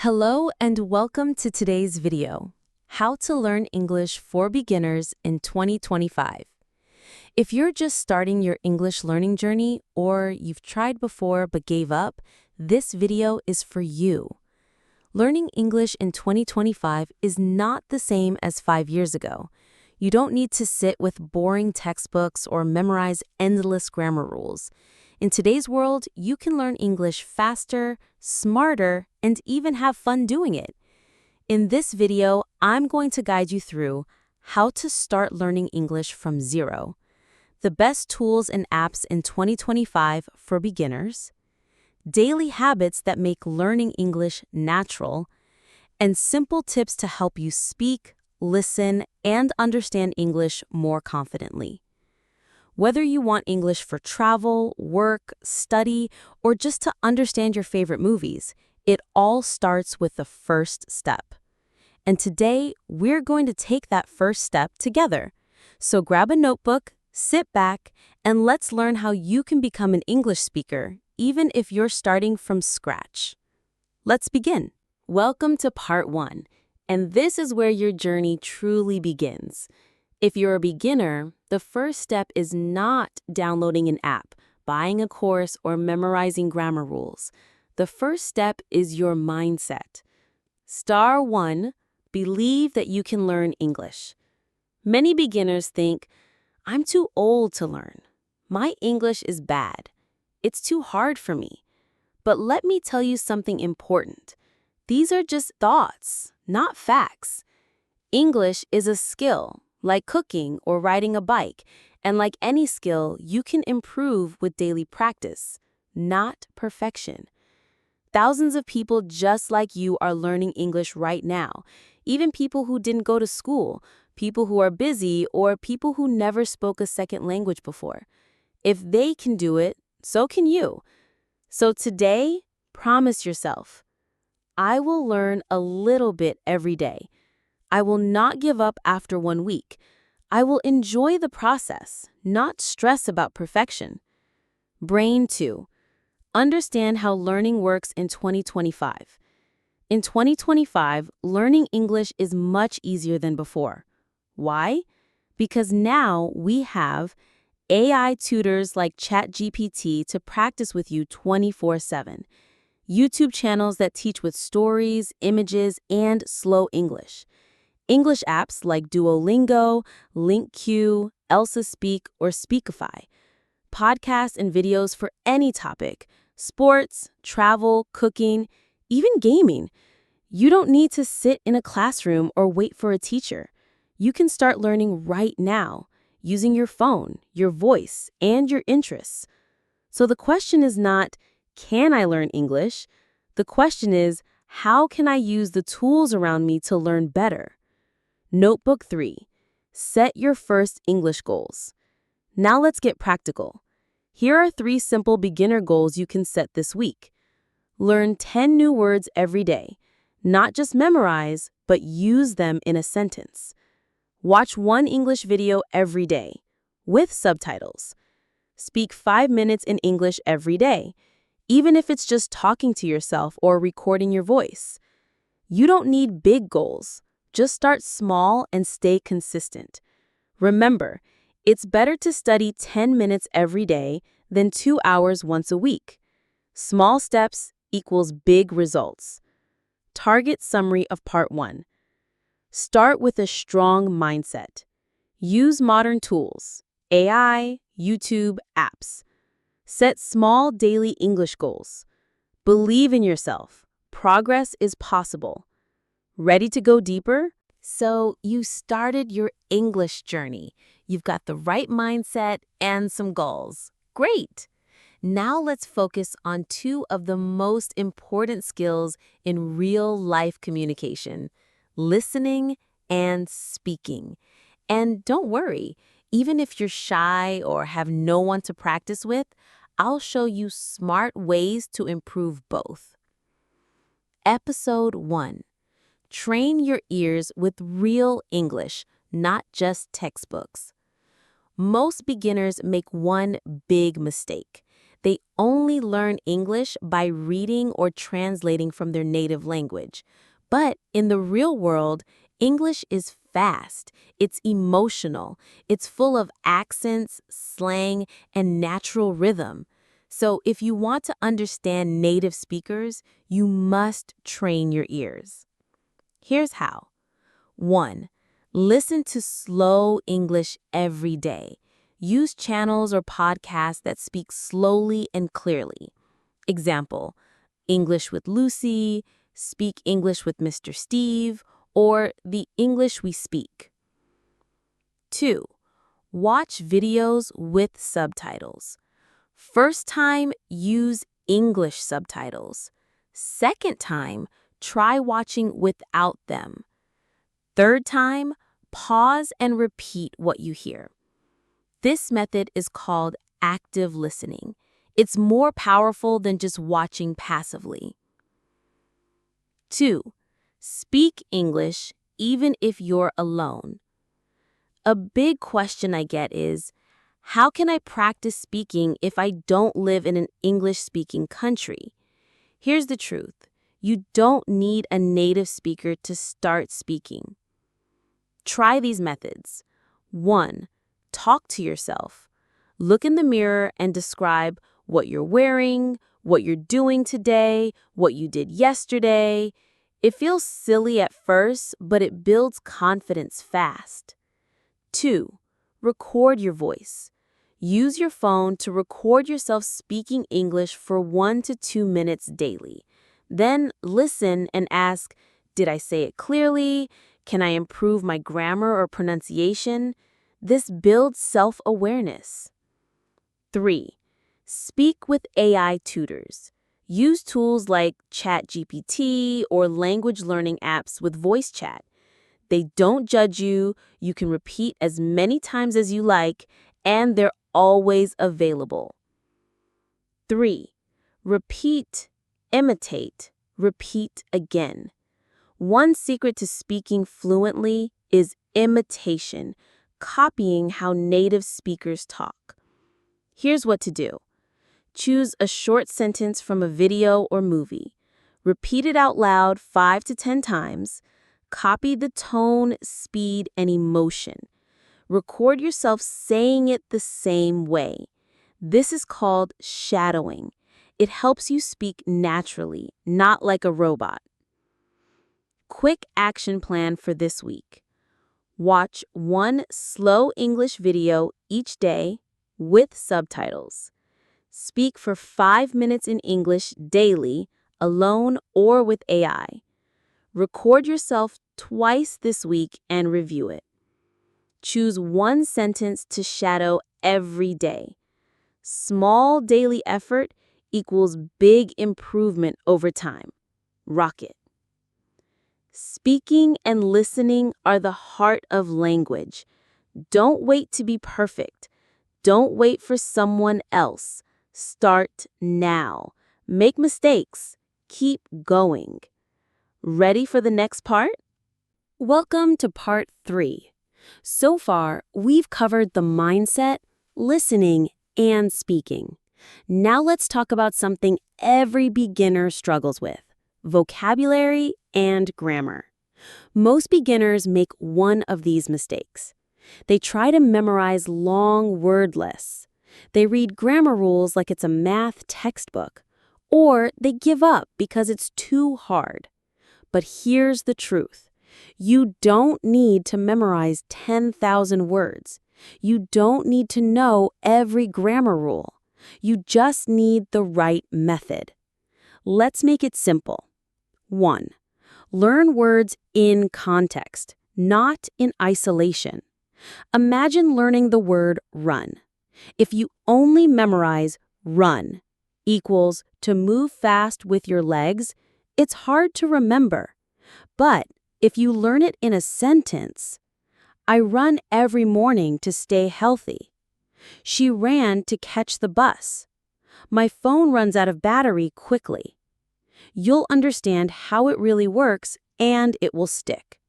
Hello and welcome to today's video, How to Learn English for Beginners in 2025. If you're just starting your English learning journey or you've tried before but gave up, this video is for you. Learning English in 2025 is not the same as 5 years ago. You don't need to sit with boring textbooks or memorize endless grammar rules. In today's world, you can learn English faster, smarter, and even have fun doing it. In this video, I'm going to guide you through how to start learning English from zero, the best tools and apps in 2025 for beginners, daily habits that make learning English natural, and simple tips to help you speak, listen, and understand English more confidently. Whether you want English for travel, work, study, or just to understand your favorite movies, it all starts with the first step. And today, we're going to take that first step together. So grab a notebook, sit back, and let's learn how you can become an English speaker, even if you're starting from scratch. Let's begin. Welcome to part 1, and this is where your journey truly begins. If you're a beginner, the first step is not downloading an app, buying a course, or memorizing grammar rules. The first step is your mindset. Star 1, believe that you can learn English. Many beginners think, I'm too old to learn. My English is bad. It's too hard for me. But let me tell you something important. These are just thoughts, not facts. English is a skill, like cooking or riding a bike, and like any skill, you can improve with daily practice, not perfection. Thousands of people just like you are learning English right now, even people who didn't go to school, people who are busy, or people who never spoke a second language before. If they can do it, so can you. So today, promise yourself, I will learn a little bit every day. I will not give up after 1 week. I will enjoy the process, not stress about perfection. Brain 2. Understand how learning works in 2025. In 2025, learning English is much easier than before. Why? Because now we have AI tutors like ChatGPT to practice with you 24/7. YouTube channels that teach with stories, images, and slow English. English apps like Duolingo, LinkQ, Elsa Speak, or Speakify. Podcasts and videos for any topic, sports, travel, cooking, even gaming. You don't need to sit in a classroom or wait for a teacher. You can start learning right now, using your phone, your voice, and your interests. So the question is not, can I learn English? The question is, how can I use the tools around me to learn better? Notebook 3. Set your first English goals. Now let's get practical. Here are 3 simple beginner goals you can set this week. Learn 10 new words every day. Not just memorize, but use them in a sentence. Watch 1 English video every day, with subtitles. Speak 5 minutes in English every day, even if it's just talking to yourself or recording your voice. You don't need big goals. Just start small and stay consistent. Remember, it's better to study 10 minutes every day than 2 hours once a week. Small steps equals big results. Target summary of part 1. Start with a strong mindset. Use modern tools, AI, YouTube, apps. Set small daily English goals. Believe in yourself. Progress is possible. Ready to go deeper? So you started your English journey. You've got the right mindset and some goals. Great! Now let's focus on 2 of the most important skills in real-life communication, listening and speaking. And don't worry, even if you're shy or have no one to practice with, I'll show you smart ways to improve both. Episode 1. Train your ears with real English, not just textbooks. Most beginners make one big mistake. They only learn English by reading or translating from their native language. But in the real world, English is fast, it's emotional, it's full of accents, slang, and natural rhythm. So if you want to understand native speakers, you must train your ears. Here's how. 1. Listen to slow English every day. Use channels or podcasts that speak slowly and clearly. Example, English with Lucy, Speak English with Mr. Steve, or The English We Speak. 2. Watch videos with subtitles. First time, use English subtitles. Second time, try watching without them. Third time, pause and repeat what you hear. This method is called active listening. It's more powerful than just watching passively. 2. Speak English even if you're alone. A big question I get is, how can I practice speaking if I don't live in an English-speaking country? Here's the truth. You don't need a native speaker to start speaking. Try these methods. 1. Talk to yourself. Look in the mirror and describe what you're wearing, what you're doing today, what you did yesterday. It feels silly at first, but it builds confidence fast. 2. Record your voice. Use your phone to record yourself speaking English for 1 to 2 minutes daily. Then listen and ask, did I say it clearly? Can I improve my grammar or pronunciation? This builds self-awareness. 3. Speak with AI tutors. Use tools like ChatGPT or language learning apps with voice chat. They don't judge you, you can repeat as many times as you like, and they're always available. 3. Repeat, imitate, repeat again. One secret to speaking fluently is imitation, copying how native speakers talk. Here's what to do. Choose a short sentence from a video or movie. Repeat it out loud 5 to 10 times. Copy the tone, speed, and emotion. Record yourself saying it the same way. This is called shadowing. It helps you speak naturally, not like a robot. Quick action plan for this week. Watch one slow English video each day with subtitles. Speak for 5 minutes in English daily, alone or with AI. Record yourself twice this week and review it. Choose one sentence to shadow every day. Small daily effort equals big improvement over time. Rock it. Speaking and listening are the heart of language. Don't wait to be perfect. Don't wait for someone else. Start now. Make mistakes. Keep going. Ready for the next part? Welcome to part 3. So far, we've covered the mindset, listening, and speaking. Now let's talk about something every beginner struggles with: vocabulary and grammar. Most beginners make one of these mistakes. They try to memorize long word lists. They read grammar rules like it's a math textbook. Or they give up because it's too hard. But here's the truth. You don't need to memorize 10,000 words. You don't need to know every grammar rule. You just need the right method. Let's make it simple. 1. Learn words in context, not in isolation. Imagine learning the word run. If you only memorize run equals to move fast with your legs, it's hard to remember. But if you learn it in a sentence, I run every morning to stay healthy. She ran to catch the bus. My phone runs out of battery quickly. You'll understand how it really works and it will stick.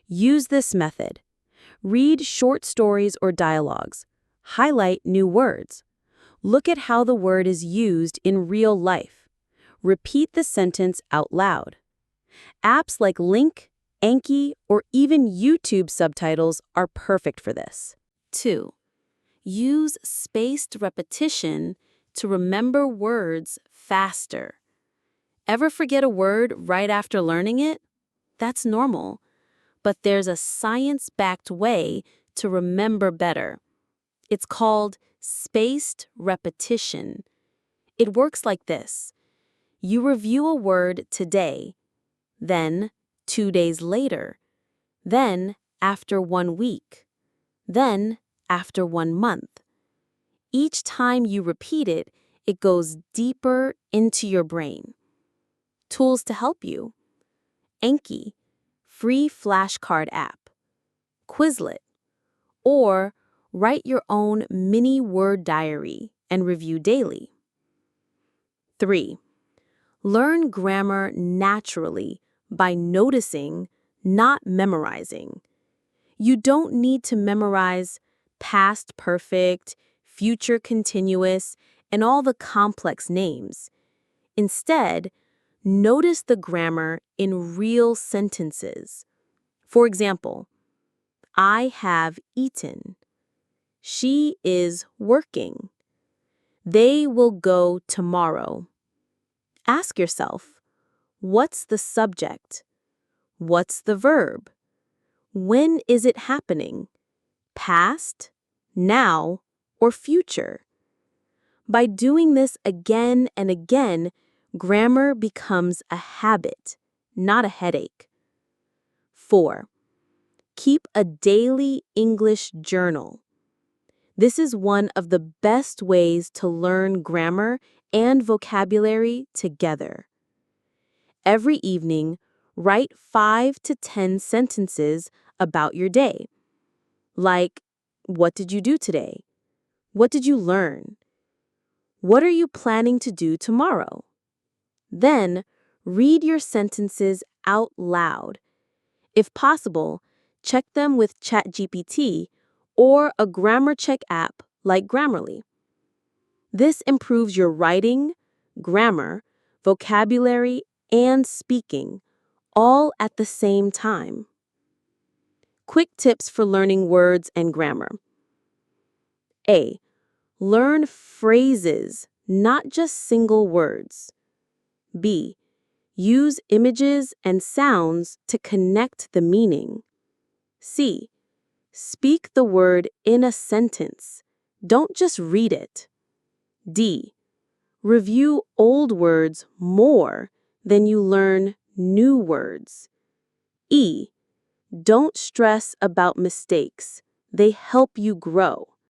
Use this method. Read short stories or dialogues. Highlight new words. Look at how the word is used in real life. Repeat the sentence out loud. Apps like Link, Anki, or even YouTube subtitles are perfect for this. 2. Use spaced repetition to remember words faster. Ever forget a word right after learning it? That's normal, but there's a science-backed way to remember better. It's called spaced repetition. It works like this. You review a word today, then 2 days later, then after 1 week, then after 1 month. Each time you repeat it, it goes deeper into your brain. Tools to help you: Anki, free flashcard app; Quizlet, or write your own mini word diary and review daily. 3. Learn grammar naturally by noticing, not memorizing. You don't need to memorize past perfect, future continuous, and all the complex names. Instead, notice the grammar in real sentences. For example, I have eaten. She is working. They will go tomorrow. Ask yourself, what's the subject? What's the verb? When is it happening? Past, now, or future? By doing this again and again, grammar becomes a habit, not a headache. 4. Keep a daily English journal. This is one of the best ways to learn grammar and vocabulary together. Every evening, write 5 to 10 sentences about your day. Like, what did you do today? What did you learn? What are you planning to do tomorrow? Then, read your sentences out loud. If possible, check them with ChatGPT or a grammar check app like Grammarly. This improves your writing, grammar, vocabulary, and speaking, all at the same time. Quick tips for learning words and grammar. A. Learn phrases, not just single words. B. Use images and sounds to connect the meaning. C. Speak the word in a sentence. Don't just read it. D. Review old words more than you learn new words. E. Don't stress about mistakes. They help you grow.